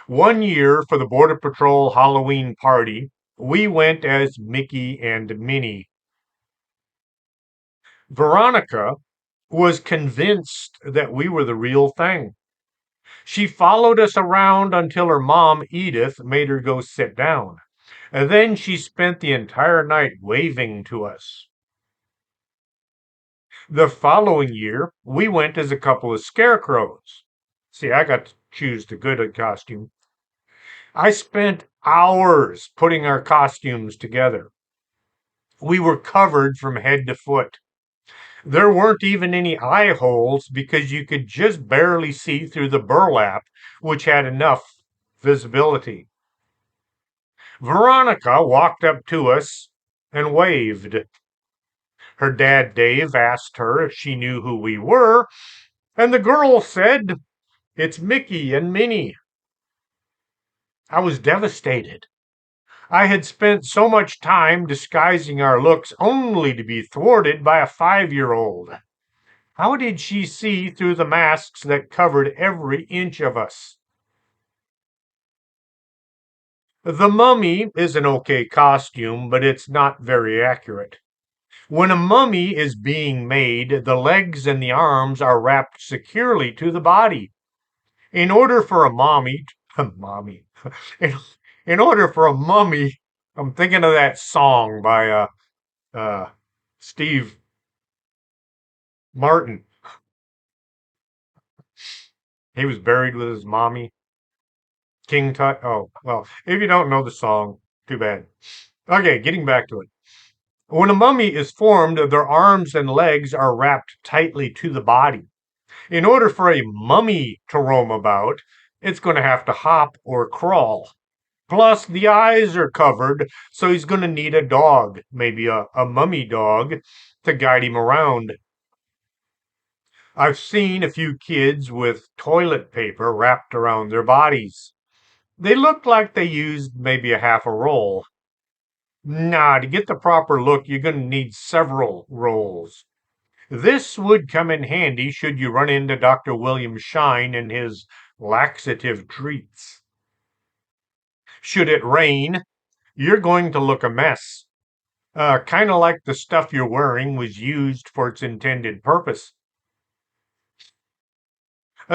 One year for the Border Patrol Halloween party, we went as Mickey and Minnie. Veronica was convinced that we were the real thing. She followed us around until her mom, Edith, made her go sit down. And then she spent the entire night waving to us. The following year, we went as a couple of scarecrows. See, I got to choose the good costume. I spent hours putting our costumes together. We were covered from head to foot. There weren't even any eye holes because you could just barely see through the burlap, which had enough visibility. Veronica walked up to us and waved. Her dad Dave asked her if she knew who we were, and the girl said, "It's Mickey and Minnie." I was devastated. I had spent so much time disguising our looks only to be thwarted by a 5-year-old. How did she see through the masks that covered every inch of us? The Mummy is an okay costume, but it's not very accurate. When a mummy is being made, the legs and the arms are wrapped securely to the body. In order for a mommy, in, in order for a mummy, I'm thinking of that song by uh, Steve Martin. He was buried with his mommy. King Tut. Oh, well, if you don't know the song, too bad. Okay, getting back to it. When a mummy is formed, their arms and legs are wrapped tightly to the body. In order for a mummy to roam about, it's going to have to hop or crawl. Plus, the eyes are covered, so he's going to need a dog, maybe a mummy dog, to guide him around. I've seen a few kids with toilet paper wrapped around their bodies. They look like they used maybe a half a roll. Nah, to get the proper look, you're going to need several rolls. This would come in handy should you run into Dr. William Shine and his laxative treats. Should it rain, you're going to look a mess. Kind of like the stuff you're wearing was used for its intended purpose.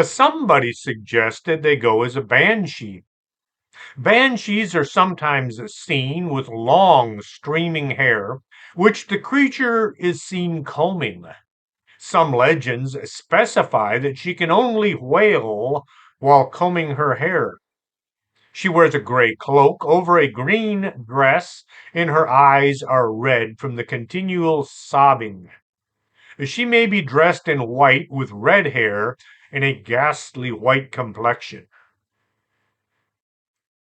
Somebody suggested they go as a banshee. Banshees are sometimes seen with long, streaming hair, which the creature is seen combing. Some legends specify that she can only wail while combing her hair. She wears a gray cloak over a green dress, and her eyes are red from the continual sobbing. She may be dressed in white with red hair and a ghastly white complexion.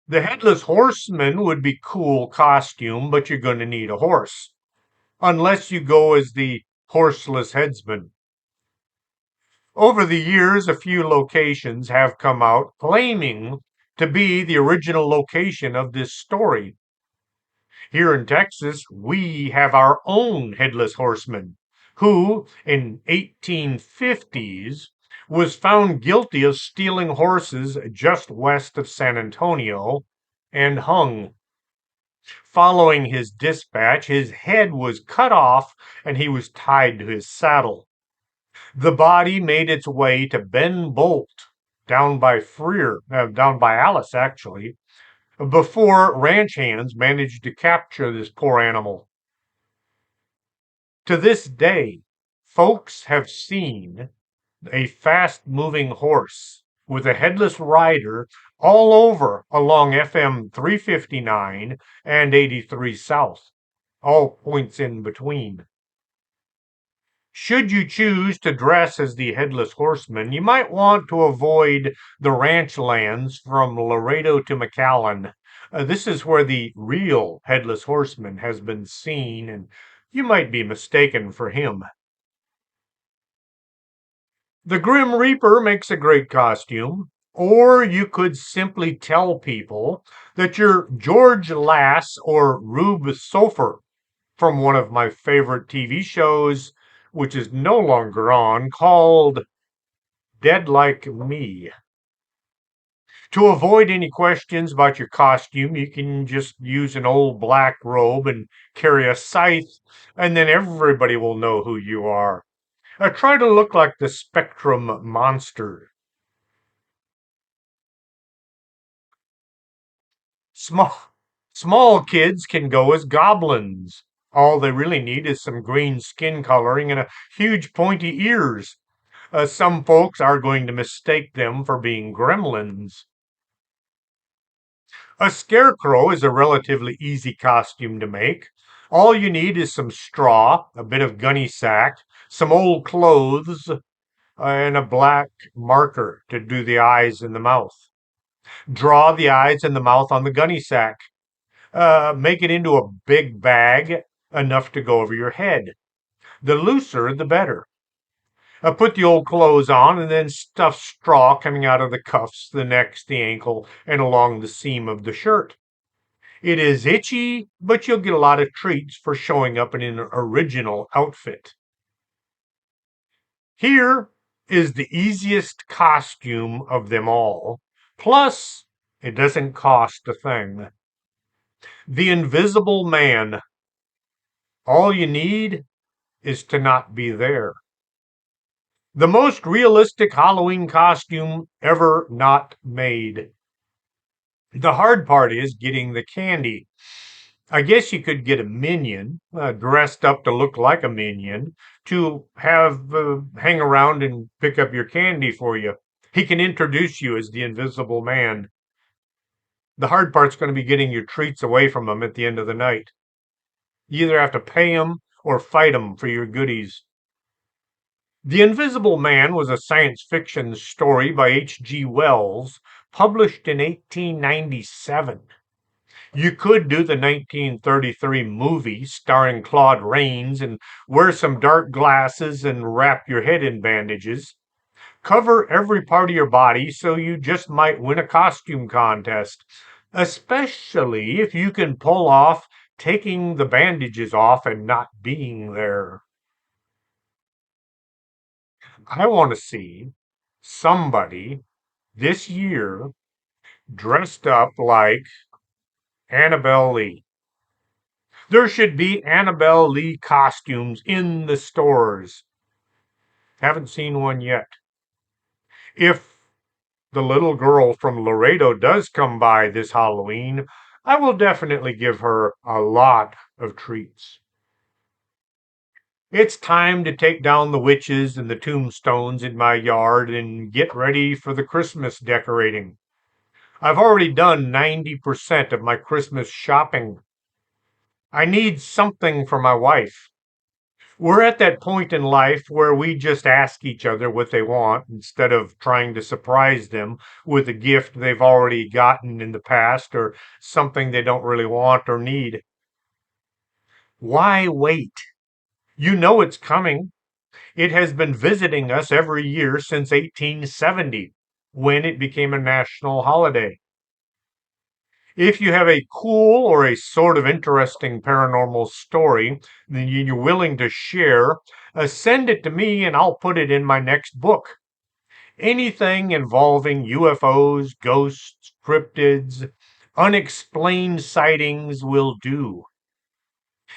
The headless horseman would be cool costume, but you're going to need a horse, unless you go as the horseless headsman. Over the years, a few locations have come out claiming to be the original location of this story. Here in Texas, we have our own headless horseman, who in 1850s was found guilty of stealing horses just west of San Antonio and hung. Following his dispatch, his head was cut off and he was tied to his saddle. The body made its way to Ben Bolt, down by Alice actually, before ranch hands managed to capture this poor animal. To this day, folks have seen a fast moving horse with a headless rider all over along FM 359 and 83 South, all points in between. Should you choose to dress as the Headless Horseman, you might want to avoid the ranch lands from Laredo to McAllen. This is where the real Headless Horseman has been seen, and you might be mistaken for him. The Grim Reaper makes a great costume, or you could simply tell people that you're George Lass or Rube Sofer from one of my favorite TV shows, which is no longer on, called Dead Like Me. To avoid any questions about your costume, you can just use an old black robe and carry a scythe, and then everybody will know who you are. Try to look like the Spectrum monster. Small small kids can go as goblins. All they really need is some green skin coloring and a huge pointy ears. Some folks are going to mistake them for being gremlins. A scarecrow is a relatively easy costume to make. All you need is some straw, a bit of gunny sack, some old clothes, and a black marker to do the eyes and the mouth. Draw the eyes and the mouth on the gunny sack. Make it into a big bag, enough to go over your head. The looser, the better. Put the old clothes on and then stuff straw coming out of the cuffs, the necks, the ankle, and along the seam of the shirt. It is itchy, but you'll get a lot of treats for showing up in an original outfit. Here is the easiest costume of them all. Plus, it doesn't cost a thing. The Invisible Man. All you need is to not be there. The most realistic Halloween costume ever not made. The hard part is getting the candy. I guess you could get a minion dressed up to look like a minion to have hang around and pick up your candy for you. He can introduce you as the Invisible Man. The hard part's going to be getting your treats away from him at the end of the night. You either have to pay him or fight him for your goodies. The Invisible Man was a science fiction story by H.G. Wells, published in 1897. You could do the 1933 movie starring Claude Rains and wear some dark glasses and wrap your head in bandages. Cover every part of your body so you just might win a costume contest, especially if you can pull off taking the bandages off and not being there. I want to see somebody this year dressed up like Annabelle Lee. There should be Annabelle Lee costumes in the stores. Haven't seen one yet. If the little girl from Laredo does come by this Halloween, I will definitely give her a lot of treats. It's time to take down the witches and the tombstones in my yard and get ready for the Christmas decorating. I've already done 90% of my Christmas shopping. I need something for my wife. We're at that point in life where we just ask each other what they want instead of trying to surprise them with a gift they've already gotten in the past or something they don't really want or need. Why wait? You know it's coming. It has been visiting us every year since 1870, when it became a national holiday. If you have a cool or a sort of interesting paranormal story that you're willing to share, send it to me and I'll put it in my next book. Anything involving UFOs, ghosts, cryptids, unexplained sightings will do.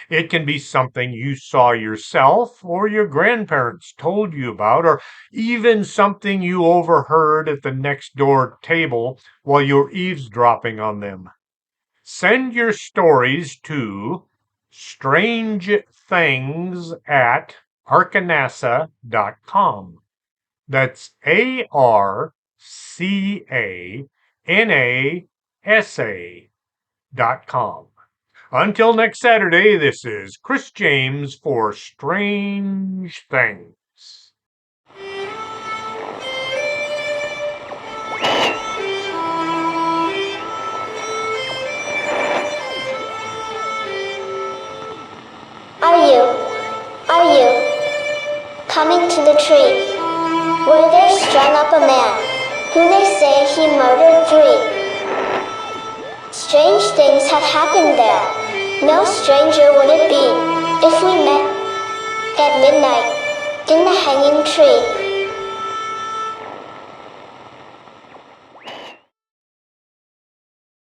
It can be something you saw yourself or your grandparents told you about, or even something you overheard at the next door table while you're eavesdropping on them. Send your stories to strangethings@arcanasa.com. That's ARCANASA.com. Until next Saturday, this is Chris James for Strange Things. Are you coming to the tree where there strung up a man who they say he murdered 3? Strange things have happened there. No stranger would it be if we met at midnight in the hanging tree.